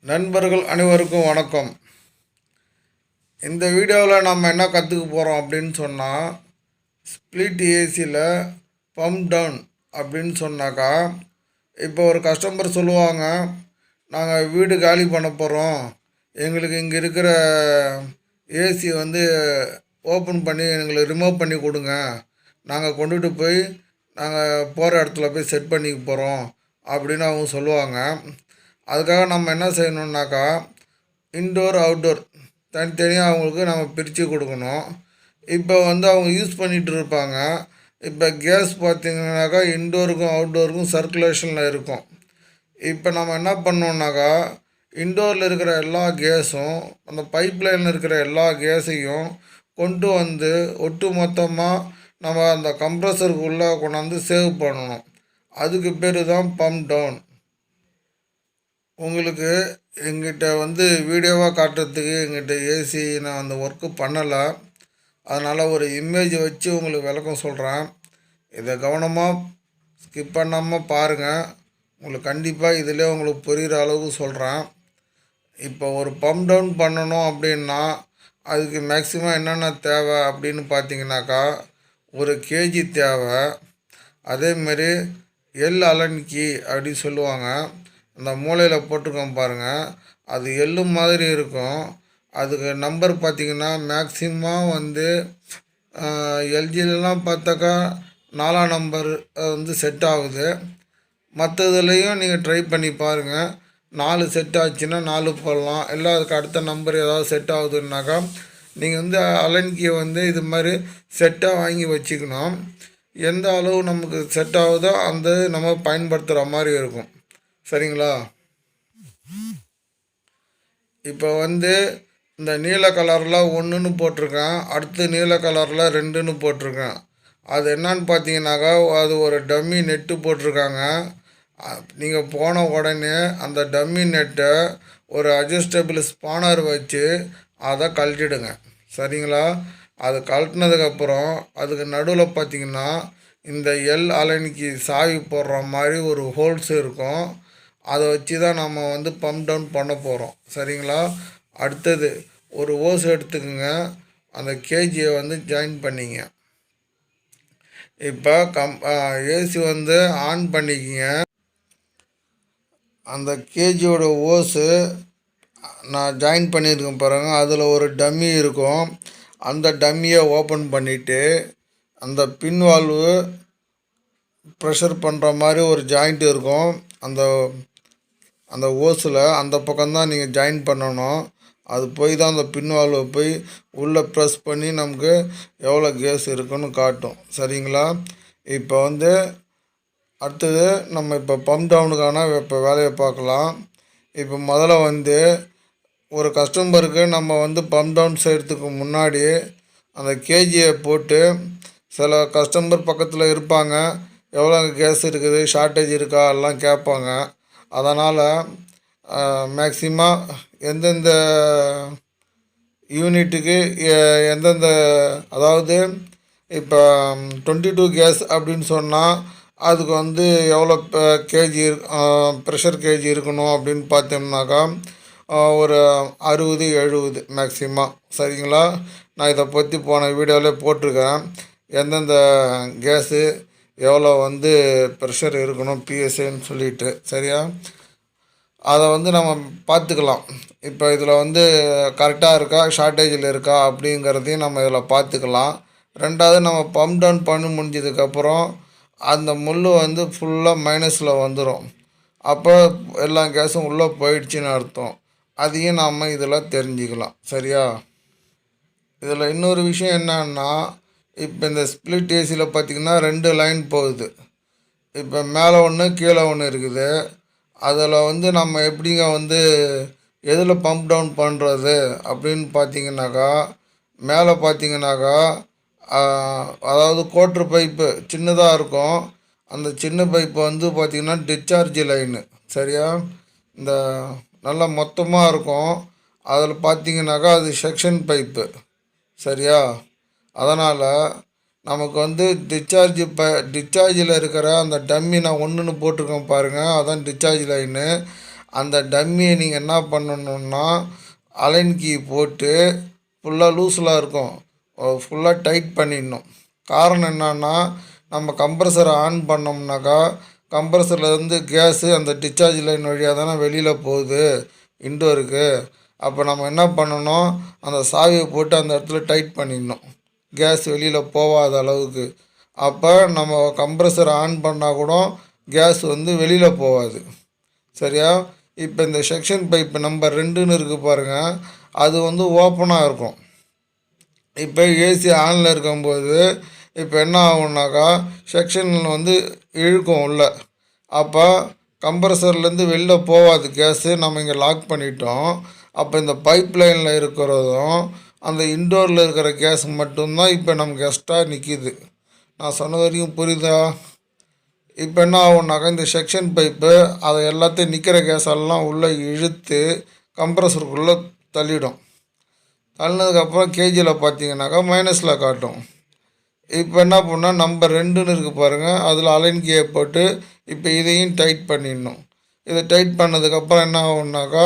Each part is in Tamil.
நண்பர்கள் அனைவருக்கும் வணக்கம். இந்த வீடியோவில் நம்ம என்ன கற்றுக்க போகிறோம் அப்படின்னு சொன்னால், ஸ்ப்ளிட் ஏசியில் பம்ப் டவுன் அப்படின்னு சொன்னாக்கா, இப்போ ஒரு கஸ்டமர் சொல்லுவாங்க, நாங்கள் வீடு காலி பண்ண போகிறோம், எங்களுக்கு இங்கே இருக்கிற ஏசி ஓப்பன் பண்ணி எங்களுக்கு ரிமூவ் பண்ணி கொடுங்க, நாங்கள் கொண்டுட்டு போய் நாங்கள் போகிற இடத்துல போய் செட் பண்ணிக்க போகிறோம் அப்படின்னு அவங்க சொல்லுவாங்க. அதுக்காக நம்ம என்ன செய்யணுன்னாக்கா, இன்டோர் அவுட்டோர் தனித்தனியாக அவங்களுக்கு நம்ம பிரித்து கொடுக்கணும். இப்போ அவங்க யூஸ் பண்ணிகிட்டு இருப்பாங்க. இப்போ கேஸ் பார்த்திங்கனாக்கா இன்டோருக்கும் அவுட்டோருக்கும் சர்க்குலேஷனில் இருக்கும். இப்போ நம்ம என்ன பண்ணோம்னாக்கா, இன்டோரில் இருக்கிற எல்லா கேஸும் அந்த பைப் லைனில் இருக்கிற எல்லா கேஸையும் கொண்டு ஒட்டு மொத்தமாக நம்ம அந்த கம்ப்ரஸருக்குள்ளே கொண்டாந்து சேவ் பண்ணணும். அதுக்கு பேர் தான் பம்ப் டவுன். உங்களுக்கு எங்கிட்ட வீடியோவாக காட்டுறதுக்கு எங்கிட்ட ஏசி நான் அந்த ஒர்க்கு பண்ணலை. அதனால் ஒரு இமேஜ் வச்சு உங்களுக்கு விளக்கம் சொல்கிறேன். இதை கவனமாக ஸ்கிப் பண்ணாமல் பாருங்கள். உங்களுக்கு கண்டிப்பாக இதிலே உங்களுக்கு புரிகிற அளவுக்கு சொல்கிறேன். இப்போ ஒரு பம்ப் டவுன் பண்ணணும் அப்படின்னா அதுக்கு மேக்ஸிமம் என்னென்ன தேவை அப்படின்னு பார்த்தீங்கன்னாக்கா, ஒரு கேஜி தேவை. அதேமாரி எல் அலன் கீ அப்படின்னு சொல்லுவாங்க. அந்த மூலையில் போட்டிருக்கோம் பாருங்கள், அது எள்ளு மாதிரி இருக்கும். அதுக்கு நம்பர் பார்த்திங்கன்னா மேக்ஸிமம் எல்ஜிலலாம் பார்த்தாக்கா 4ஆம் நம்பர் செட் ஆகுது. மற்றதுலேயும் நீங்கள் ட்ரை பண்ணி பாருங்கள். 4 செட் ஆச்சுன்னா 4 போடலாம். இல்லை அதுக்கு அடுத்த நம்பர் ஏதாவது செட் ஆகுதுன்னாக்கா நீங்கள் அலன்கியை இது மாதிரி செட்டாக வாங்கி வச்சுக்கணும். எந்த அளவு நமக்கு செட் ஆகுதோ அந்த நம்ம பயன்படுத்துகிற மாதிரி இருக்கும். சரிங்களா? இப்போ இந்த நீல கலரில் 1ன்னு போட்டிருக்கேன், அடுத்து நீல கலரில் 2ன்னு போட்டிருக்கேன். அது என்னன்னு பார்த்தீங்கன்னாக்கா, அது ஒரு டம்மி நெட்டு போட்டிருக்காங்க. நீங்கள் போன உடனே அந்த டம்மி நெட்டை ஒரு அட்ஜஸ்டபிள் ஸ்பானர் வச்சு அதை கழட்டிடுங்க. சரிங்களா? அது கழட்டினதுக்கப்புறம் அதுக்கு நடுவில் பார்த்தீங்கன்னா இந்த எல் அலனிக்கு சாவி போடுற மாதிரி ஒரு ஹோல்ஸ் இருக்கும். அதை வச்சு தான் நம்ம பம்ப் டவுன் பண்ண போகிறோம். சரிங்களா? அடுத்தது ஒரு ஓஸ் எடுத்துக்கோங்க, அந்த கேஜியை ஜாயின் பண்ணிங்க. இப்போ ஏசி ஆன் பண்ணிக்கிங்க. அந்த கேஜியோட ஓஸு நான் ஜாயின் பண்ணியிருக்கேன் பாருங்கள், அதில் ஒரு டம்மி இருக்கும். அந்த டம்மியை ஓப்பன் பண்ணிவிட்டு அந்த பின் வால்வு ப்ரெஷர் பண்ணுற மாதிரி ஒரு ஜாயிண்ட் இருக்கும். அந்த ஓஸில் அந்த பக்கம்தான் நீங்கள் ஜாயின் பண்ணணும். அது போய் தான் அந்த பின் வால்வை போய் உள்ளே ப்ரெஸ் பண்ணி நமக்கு எவ்வளோ கேஸ் இருக்குன்னு காட்டும். சரிங்களா? இப்போ அடுத்தது நம்ம இப்போ பம்ப் டவுனுக்கான இப்போ வேலையை பார்க்கலாம். இப்போ முதல்ல ஒரு கஸ்டமருக்கு நம்ம பம்ப் டவுன் செய்கிறதுக்கு முன்னாடி அந்த கேஜியை போட்டு, சில கஸ்டமர் பக்கத்தில் இருப்பாங்க, எவ்வளோ கேஸ் இருக்குது, ஷார்ட்டேஜ் இருக்கா எல்லாம் கேட்பாங்க. அதனால் மேக்ஸிமம் எந்தெந்த யூனிட்டுக்கு எந்தெந்த, அதாவது இப்போ 22 கேஸ் அப்படின்னு சொன்னால் அதுக்கு எவ்வளோ கேஜி ப்ரெஷர் கேஜி இருக்கணும் அப்படின்னு பார்த்தோம்னாக்கா ஒரு 60-70 மேக்ஸிமம். சரிங்களா? நான் இதை பற்றி போன வீடியோவில் போட்டிருக்கேன், எந்தெந்த கேஸு எவ்வளோ ப்ரெஷர் இருக்கணும் பிஎஸ்ஏன்னு சொல்லிட்டு. சரியா? அதை நம்ம பார்த்துக்கலாம். இப்போ இதில் கரெக்டாக இருக்கா, ஷார்ட்டேஜில் இருக்கா அப்படிங்கிறதையும் நம்ம இதில் பார்த்துக்கலாம். ரெண்டாவது, நம்ம பம்ப் டவுன் பண்ணி முடிஞ்சதுக்கப்புறம் அந்த முள் ஃபுல்லாக மைனஸில் வந்துடும். அப்போ எல்லா கேஸும் உள்ளே போயிடுச்சுன்னு அர்த்தம். அதையும் நாம் இதில் தெரிஞ்சுக்கலாம். சரியா? இதில் இன்னொரு விஷயம் என்னன்னா, இப்போ இந்த ஸ்ப்ளிட் ஏசியில் பார்த்திங்கன்னா 2 லைன் போகுது. இப்போ மேலே ஒன்று கீழே ஒன்று இருக்குது. அதில் நம்ம எப்படிங்க எதில் பம்ப் டவுன் பண்ணுறது அப்படின்னு பார்த்தீங்கன்னாக்கா, மேலே பார்த்தீங்கன்னாக்கா அதாவது கோட்ரு பைப்பு சின்னதாக இருக்கும். அந்த சின்ன பைப்பு பார்த்திங்கன்னா டிஸ்சார்ஜ் லைனு. சரியா? இந்த நல்லா மொத்தமாக இருக்கும். அதில் பார்த்திங்கனாக்கா அது செக்ஷன் பைப்பு. சரியா? அதனால் நமக்கு டிஸ்சார்ஜில் இருக்கிற அந்த டம்மி நான் 1ன்னு போட்டிருக்கேன் பாருங்கள், அதான் டிஸ்சார்ஜ் லைனு. அந்த டம்மியை நீங்கள் என்ன பண்ணணுன்னா அலைன் கீ போட்டு ஃபுல்லாக லூஸில் இருக்கும் ஃபுல்லாக டைட் பண்ணிடணும். காரணம் என்னன்னா நம்ம கம்ப்ரஸரை ஆன் பண்ணோம்னாக்கா கம்ப்ரஸர்லேருந்து கேஸு அந்த டிஸ்சார்ஜ் லைன் வழியாக தானே வெளியில் போகுது இன்டோருக்கு. அப்போ நம்ம என்ன பண்ணணும், அந்த சாவியை போட்டு அந்த இடத்துல டைட் பண்ணிடணும் கேஸ் வெளியில் போகாத அளவுக்கு. அப்போ நம்ம கம்ப்ரஸர் ஆன் பண்ணால் கூட கேஸ் வந்து வெளியில் போகாது. சரியா? இப்போ இந்த செக்ஷன் பைப்பு நம்பர் 2ன்னு இருக்குது பாருங்கள், அது வந்து ஓப்பனாக இருக்கும். இப்போ ஏசி ஆனில் இருக்கும்போது இப்போ என்ன ஆகும்னாக்கா செக்ஷன் வந்து இழுக்கும் உள்ள. அப்போ கம்ப்ரஸர்லேருந்து வெளில போகாது கேஸு, நம்ம இங்கே லாக் பண்ணிட்டோம். அப்போ இந்த பைப் லைனில் இருக்கிறதும் அந்த இன்டோரில் இருக்கிற கேஸ் மட்டும்தான் இப்போ நமக்கு எக்ஸ்ட்ரா நிற்கிது. நான் சொன்ன வரைக்கும் புரியுதா? இப்போ என்ன ஆகும்னாக்கா இந்த செக்ஷன் பைப்பு அதை எல்லாத்தையும் நிற்கிற கேஸ் எல்லாம் உள்ளே இழுத்து கம்ப்ரஸருக்குள்ளே தள்ளிடும். தள்ளினதுக்கப்புறம் கேஜியில் பார்த்தீங்கன்னாக்கா மைனஸில் காட்டும். இப்போ என்ன பண்ணால் நம்பர் 2ன்னு இருக்குது பாருங்கள், அதில் அலைன் கீயை போட்டு இப்போ இதையும் டைட் பண்ணிடணும். இதை டைட் பண்ணதுக்கப்புறம் என்ன ஆகும்னாக்கா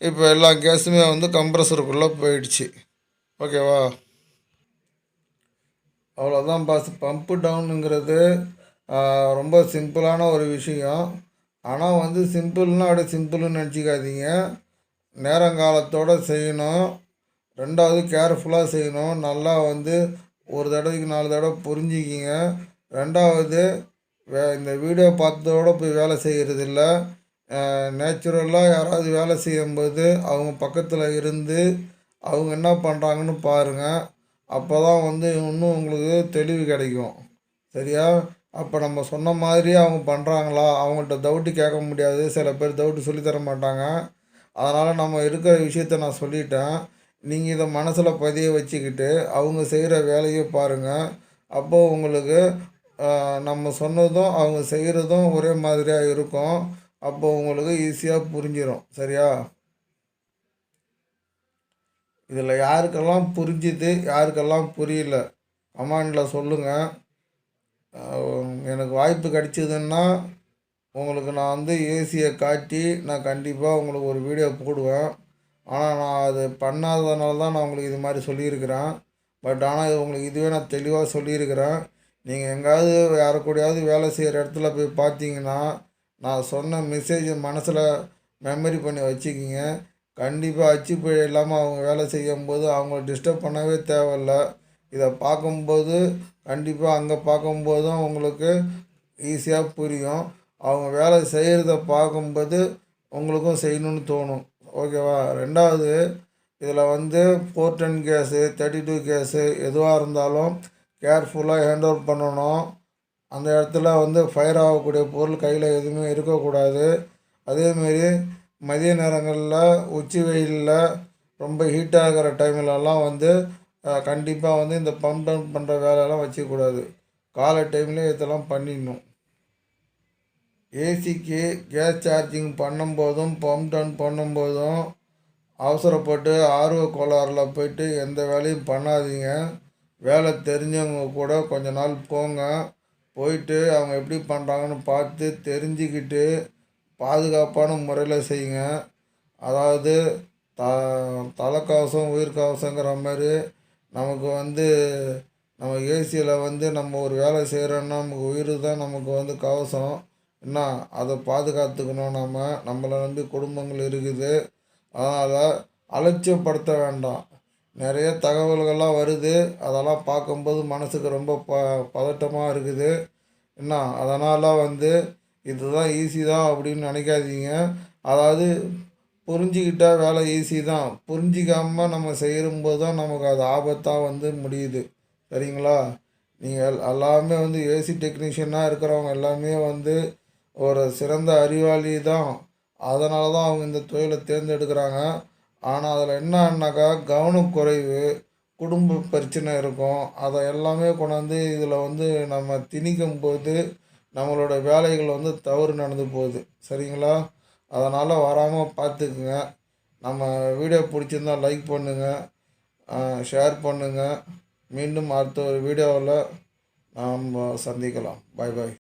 இப்போ எல்லா கேஸுமே வந்து கம்ப்ரஸருக்குள்ளே போயிடுச்சு. ஓகேவா? அவ்வளோதான் பாஸ். பம்பு டவுனுங்கிறது ரொம்ப சிம்பிளான ஒரு விஷயம். ஆனால் வந்து சிம்பிள்னால் அப்படியே சிம்பிள்னு நினச்சிக்காதீங்க. நேரங்காலத்தோடு செய்யணும். 2வது கேர்ஃபுல்லாக செய்யணும். நல்லா வந்து ஒரு தடவைக்கு 4 தடவை புரிஞ்சுக்கிங்க. 2வது இந்த வீடியோ பார்த்ததோடு போய் வேலை செய்கிறது இல்லை. நேச்சுரலாக யாராவது வேலை செய்யும்போது அவங்க பக்கத்தில் இருந்து அவங்க என்ன பண்ணுறாங்கன்னு பாருங்கள். அப்போ தான் வந்து இன்னும் உங்களுக்கு தெளிவு கிடைக்கும். சரியா? அப்போ நம்ம சொன்ன மாதிரி அவங்க பண்ணுறாங்களா, அவங்கள்ட்ட டவுட்டு கேட்க முடியாது. சில பேர் டவுட்டு சொல்லித்தர மாட்டாங்க. அதனால் நம்ம இருக்கிற விஷயத்த நான் சொல்லிட்டேன். நீங்கள் இதை மனசில் பதிய வச்சுக்கிட்டு அவங்க செய்கிற வேலையை பாருங்கள். அப்போது உங்களுக்கு நம்ம சொன்னதும் அவங்க செய்கிறதும் ஒரே மாதிரியாக இருக்கும். அப்போது உங்களுக்கு ஈஸியாக புரிஞ்சிடும். சரியா? இதில் யாருக்கெல்லாம் புரிஞ்சுது யாருக்கெல்லாம் புரியல கமெண்டில் சொல்லுங்கள். எனக்கு வாய்ப்பு கிடைச்சிதுன்னா உங்களுக்கு நான் வந்து ஏசியை காட்டி நான் கண்டிப்பாக உங்களுக்கு ஒரு வீடியோ போடுவேன். ஆனால் நான் அது பண்ணாததுனால தான் நான் உங்களுக்கு இது மாதிரி சொல்லியிருக்கிறேன். பட் ஆனால் இது உங்களுக்கு இதுவே நான் தெளிவாக சொல்லியிருக்கிறேன். நீங்கள் எங்கேயாவது யாரை கூடயாவது வேலை செய்கிற இடத்துல போய் பார்த்தீங்கன்னா நான் சொன்ன மெசேஜை மனசில் மெமரி பண்ணி வச்சுக்கிங்க. கண்டிப்பாக அச்சுப்பிழை இல்லாமல் அவங்க வேலை செய்யும்போது அவங்கள டிஸ்டர்ப் பண்ணவே தேவையில்ல. இதை பார்க்கும்போது கண்டிப்பாக அங்கே பார்க்கும்போதும் உங்களுக்கு ஈஸியாக புரியும். அவங்க வேலை செய்கிறத பார்க்கும்போது உங்களுக்கும் செய்யணுன்னு தோணும். ஓகேவா? 2வது இதில் வந்து 410 கேஸு 32 கேஸு எதுவாக இருந்தாலும் கேர்ஃபுல்லாக ஹேண்ட் ஓவர் பண்ணணும். அந்த இடத்துல வந்து ஃபயர் ஆகக்கூடிய பொருள் கையில் எதுவுமே இருக்கக்கூடாது. அதேமாரி மதிய நேரங்களில் உச்சி வெயிலில் ரொம்ப ஹீட் ஆகிற டைம்லலாம் வந்து கண்டிப்பாக வந்து இந்த பம்ப் டவுன் பண்ணுற வேலையெல்லாம் வச்சுக்கூடாது. காலை டைம்லேயே இதெல்லாம் பண்ணிடணும். ஏசிக்கு கேஸ் சார்ஜிங் பண்ணும்போதும் பம்ப் டவுன் பண்ணும்போதும் அவசரப்பட்டு ஆர்வ கோளாறில் போய்ட்டு எந்த வேலையும் பண்ணாதீங்க. வேலை தெரிஞ்சவங்க கூட கொஞ்ச நாள் போங்க. போயிட்டு அவங்க எப்படி பண்ணுறாங்கன்னு பார்த்து தெரிஞ்சுக்கிட்டு பாதுகாப்பான முறையில் செய்யுங்க. அதாவது தலைக்கவசம் உயிர்கவசங்கிற மாதிரி நமக்கு வந்து நம்ம ஏசியில் வந்து நம்ம ஒரு வேலை செய்கிறோன்னா நமக்கு உயிர் தான் நமக்கு வந்து கவசம். என்ன அதை பாதுகாத்துக்கணும். நம்மளை நம்பி குடும்பங்கள் இருக்குது. அதனால் அலட்சியப்படுத்த வேண்டாம். நிறைய தகவல்கள்லாம் வருது. அதெல்லாம் பார்க்கும்போது மனசுக்கு ரொம்ப பதட்டமாக இருக்குது. என்ன அதனால் வந்து இதுதான் ஈஸி தான் அப்படின்னு நினைக்காதீங்க. அதாவது புரிஞ்சிக்கிட்டா வேலை ஈஸி தான். புரிஞ்சிக்காமல் நம்ம செய்யும்போது தான் நமக்கு அது ஆபத்தாக வந்து முடியுது. சரிங்களா? நீங்கள் எல்லாமே வந்து ஏசி டெக்னீஷியனாக இருக்கிறவங்க எல்லாமே வந்து ஒரு சிறந்த அறிவாளி தான். அதனால தான் அவங்க இந்த தொழிலை தேர்ந்தெடுக்கிறாங்க. ஆனால் அதில் என்னன்னாக்கா கவனக்குறைவு, குடும்ப பிரச்சனை இருக்கும். அதை எல்லாமே கொண்டாந்து இதில் வந்து நம்ம திணிக்கும் போது நம்மளோட வேலைகள் வந்து தவறு நடந்து போகுது. சரிங்களா? அதனால் வராமல் பார்த்துக்குங்க. நம்ம வீடியோ பிடிச்சிருந்தா லைக் பண்ணுங்கள், ஷேர் பண்ணுங்கள். மீண்டும் அடுத்த ஒரு வீடியோவில் நாம் சந்திக்கலாம். பாய் பாய்.